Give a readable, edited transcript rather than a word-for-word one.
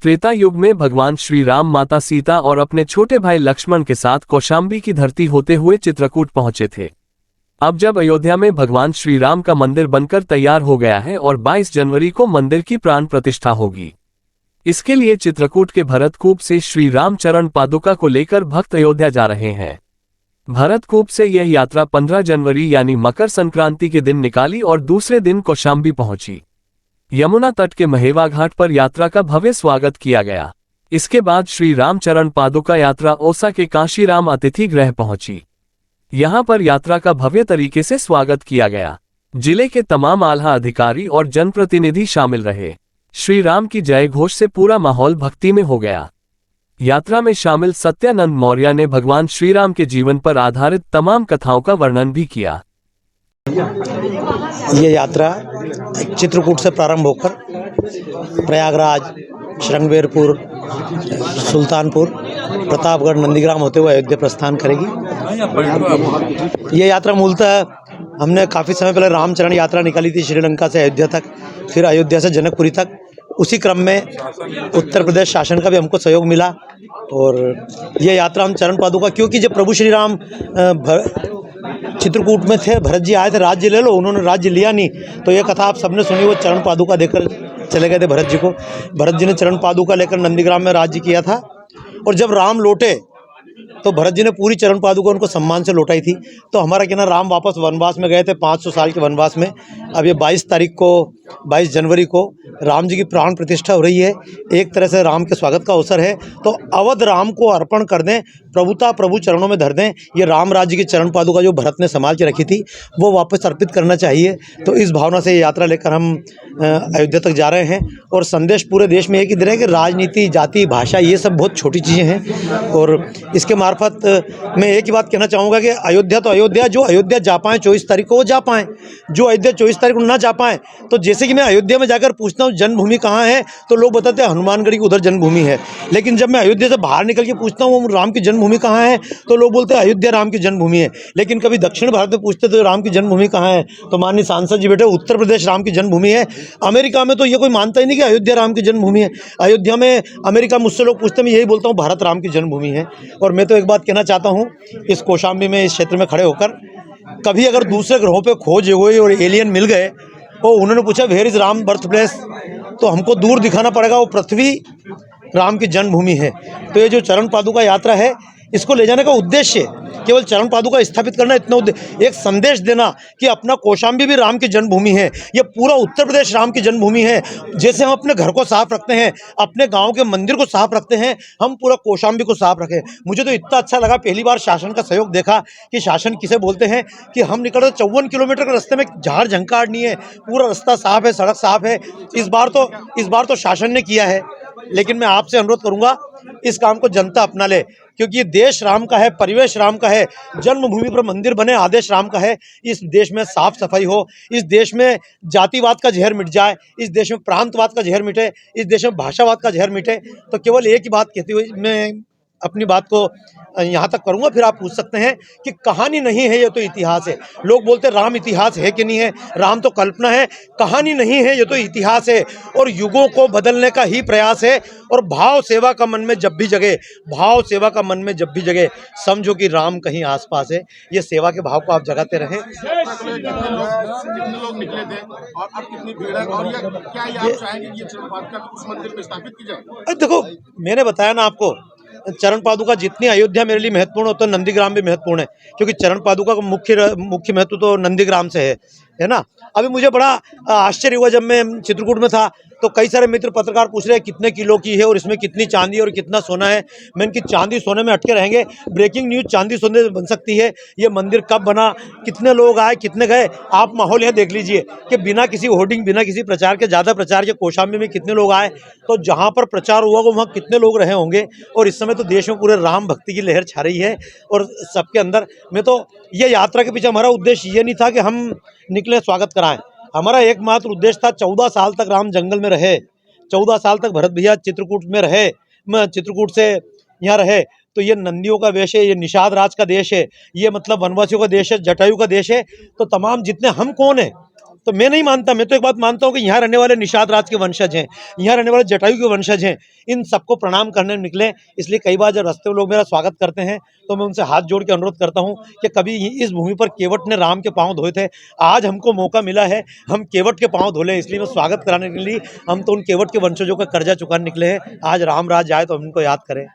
त्रेता युग में भगवान श्री राम माता सीता और अपने छोटे भाई लक्ष्मण के साथ कौशाम्बी की धरती होते हुए चित्रकूट पहुंचे थे। अब जब अयोध्या में भगवान श्री राम का मंदिर बनकर तैयार हो गया है और 22 जनवरी को मंदिर की प्राण प्रतिष्ठा होगी, इसके लिए चित्रकूट के भरतकूप से श्री राम चरण पादुका को लेकर भक्त अयोध्या जा रहे हैं। भरतकूप से यह यात्रा 15 जनवरी यानी मकर संक्रांति के दिन निकाली और दूसरे दिन कौशाम्बी पहुंची। यमुना तट के महेवा घाट पर यात्रा का भव्य स्वागत किया गया। इसके बाद श्री राम चरण पादुका यात्रा ओसा के कांशीराम अतिथि गृह पहुंची। यहां पर यात्रा का भव्य तरीके से स्वागत किया गया। जिले के तमाम आला अधिकारी और जनप्रतिनिधि शामिल रहे। श्री राम की जय घोष से पूरा माहौल भक्ति में हो गया। यात्रा में शामिल सत्यानंद मौर्य ने भगवान श्री राम के जीवन पर आधारित तमाम कथाओं का वर्णन भी किया। ये यात्रा चित्रकूट से प्रारंभ होकर प्रयागराज, श्रृंगेरपुर, सुल्तानपुर, प्रतापगढ़, नंदीग्राम होते हुए अयोध्या प्रस्थान करेगी। ये यात्रा मूलतः हमने काफ़ी समय पहले रामचरण यात्रा निकाली थी श्रीलंका से अयोध्या तक, फिर अयोध्या से जनकपुरी तक। उसी क्रम में उत्तर प्रदेश शासन का भी हमको सहयोग मिला और ये यात्रा हम चरण पादुका, क्योंकि जब प्रभु श्री राम चित्रकूट में थे, भरत जी आए थे राज्य ले लो, उन्होंने राज्य लिया नहीं, तो ये कथा आप सबने सुनी। वो चरण पादुका देकर चले गए थे भरत जी को। भरत जी ने चरण पादुका लेकर नंदीग्राम में राज्य किया था और जब राम लौटे तो भरत जी ने पूरी चरण पादुका उनको सम्मान से लौटाई थी। तो हमारा कहना, राम वापस वनवास में गए थे 500 साल के वनवास में। अब ये 22 जनवरी को राम जी की प्राण प्रतिष्ठा हो रही है। एक तरह से राम के स्वागत का अवसर है, तो अवध राम को अर्पण कर दें, प्रभुता प्रभु चरणों में धर दें। ये राम राज्य की चरण पादुका जो भरत ने संभाल के रखी थी वो वापस अर्पित करना चाहिए। तो इस भावना से ये यात्रा लेकर हम अयोध्या तक जा रहे हैं और संदेश पूरे देश में एक ही दे रहे हैं कि राजनीति, जाति, भाषा ये सब बहुत छोटी चीज़ें हैं। और इसके मार्फत मैं एक ही बात कहना चाहूँगा कि अयोध्या तो अयोध्या, जो अयोध्या जा पाएँ 24 तारीख को वो जा पाएँ, जो अयोध्या 24 तारीख को ना जा पाएँ, तो जैसे कि मैं अयोध्या में जाकर पूछता हूँ जन्मभूमि कहाँ है, तो लोग बताते हैं हनुमानगढ़ी की उधर जन्मभूमि है। लेकिन जब मैं अयोध्या से बाहर निकल के पूछता हूँ राम की जन्मभूमि कहाँ है, तो लोग बोलते हैं अयोध्या राम की जन्मभूमि है। लेकिन कभी दक्षिण भारत में पूछते तो राम की जन्मभूमि कहाँ है, तो माननीय सांसद जी बेटे उत्तर प्रदेश राम की जन्मभूमि है। अमेरिका में तो ये कोई मानता ही नहीं कि अयोध्या राम की जन्मभूमि है। अयोध्या में अमेरिका मुझसे लोग पूछते हैं, मैं यही बोलता हूँ भारत राम की जन्मभूमि है। और मैं तो एक बात कहना चाहता हूँ, इस कौशाम्बी में, इस क्षेत्र में खड़े होकर, कभी अगर दूसरे ग्रहों पर खोज हुई और एलियन मिल गए और उन्होंने पूछा where is Ram birth place, तो हमको दूर दिखाना पड़ेगा वो पृथ्वी राम की जन्मभूमि है। तो ये जो चरण पादुका यात्रा है, इसको ले जाने का उद्देश्य केवल चरण पादुका स्थापित करना, इतना एक संदेश देना कि अपना कौशाम्बी भी राम की जन्मभूमि है, ये पूरा उत्तर प्रदेश राम की जन्मभूमि है। जैसे हम अपने घर को साफ रखते हैं, अपने गांव के मंदिर को साफ रखते हैं, हम पूरा कौशाम्बी को साफ रखें। मुझे तो इतना अच्छा लगा, पहली बार शासन का सहयोग देखा कि शासन किसे बोलते हैं कि हम निकल 54 किलोमीटर के रास्ते में झाड़ झंकार नहीं है, पूरा रास्ता साफ है, सड़क साफ है। इस बार तो शासन ने किया है, लेकिन मैं आपसे अनुरोध करूंगा इस काम को जनता अपना ले, क्योंकि ये देश राम का है, परिवेश राम का है, जन्मभूमि पर मंदिर बने आदेश राम का है। इस देश में साफ सफाई हो, इस देश में जातिवाद का जहर मिट जाए, इस देश में प्रांतवाद का जहर मिटे, इस देश में भाषावाद का जहर मिटे। तो केवल एक ही बात कहते हुए मैं अपनी बात को यहाँ तक करूँगा, फिर आप पूछ सकते हैं कि कहानी नहीं है, ये तो इतिहास है। लोग बोलते हैं राम इतिहास है कि नहीं है, राम तो कल्पना है। कहानी नहीं है, ये तो इतिहास है और युगों को बदलने का ही प्रयास है। और भाव सेवा का मन में जब भी जगे, भाव सेवा का मन में जब भी जगे, समझो कि राम कहीं आसपास है। ये सेवा के भाव को आप जगाते रहें। कितने लोग निकले थे और अब कितनी भीड़ है, और क्या ये आप चाहेंगे कि ये चरण पादुका उस मंदिर में स्थापित की जाए? देखो, मैंने बताया ना आपको, चरण पादुका जितनी अयोध्या मेरे लिए महत्वपूर्ण होता है, नंदीग्राम भी महत्वपूर्ण है, क्योंकि चरण पादुका का मुख्य महत्व तो नंदीग्राम से है ना। अभी मुझे बड़ा आश्चर्य हुआ, जब मैं चित्रकूट में था तो कई सारे मित्र पत्रकार पूछ रहे हैं कितने किलो की है और इसमें कितनी चांदी और कितना सोना है। मैं इनकी चांदी सोने में अटके रहेंगे। ब्रेकिंग न्यूज़ चांदी सोने में बन सकती है। ये मंदिर कब बना, कितने लोग आए, कितने गए, आप माहौल यहाँ देख लीजिए कि बिना किसी होर्डिंग, बिना किसी प्रचार के, ज़्यादा प्रचार के कौशाम्बी में कितने लोग आए। तो जहाँ पर प्रचार हुआ वो वहाँ कितने लोग रहे होंगे। और इस समय तो देश में पूरे राम भक्ति की लहर छा रही है और सबके अंदर। मैं तो ये यात्रा के पीछे हमारा उद्देश्य ये नहीं था कि हम निकले स्वागत कराएं, हमारा एकमात्र उद्देश्य था 14 साल तक राम जंगल में रहे, 14 साल तक भरत भैया चित्रकूट में रहे, मैं चित्रकूट से यहाँ रहे। तो ये नंदियों का देश है, ये निषाद राज का देश है, ये मतलब वनवासियों का देश है, जटायु का देश है। तो तमाम जितने हम कौन है, तो मैं नहीं मानता, मैं तो एक बात मानता हूँ कि यहाँ रहने वाले निषाद राज के वंशज हैं, यहाँ रहने वाले जटायु के वंशज हैं, इन सबको प्रणाम करने निकले। इसलिए कई बार जब रास्ते में लोग मेरा स्वागत करते हैं तो मैं उनसे हाथ जोड़ के अनुरोध करता हूँ कि कभी इस भूमि पर केवट ने राम के पाँव धोए थे, आज हमको मौका मिला है हम केवट के पाँव धोले, इसलिए मैं स्वागत कराने के लिए हम तो उन केवट के वंशजों का कर्जा चुकाने निकले हैं। आज राम राज आए तो हम इनको याद करें।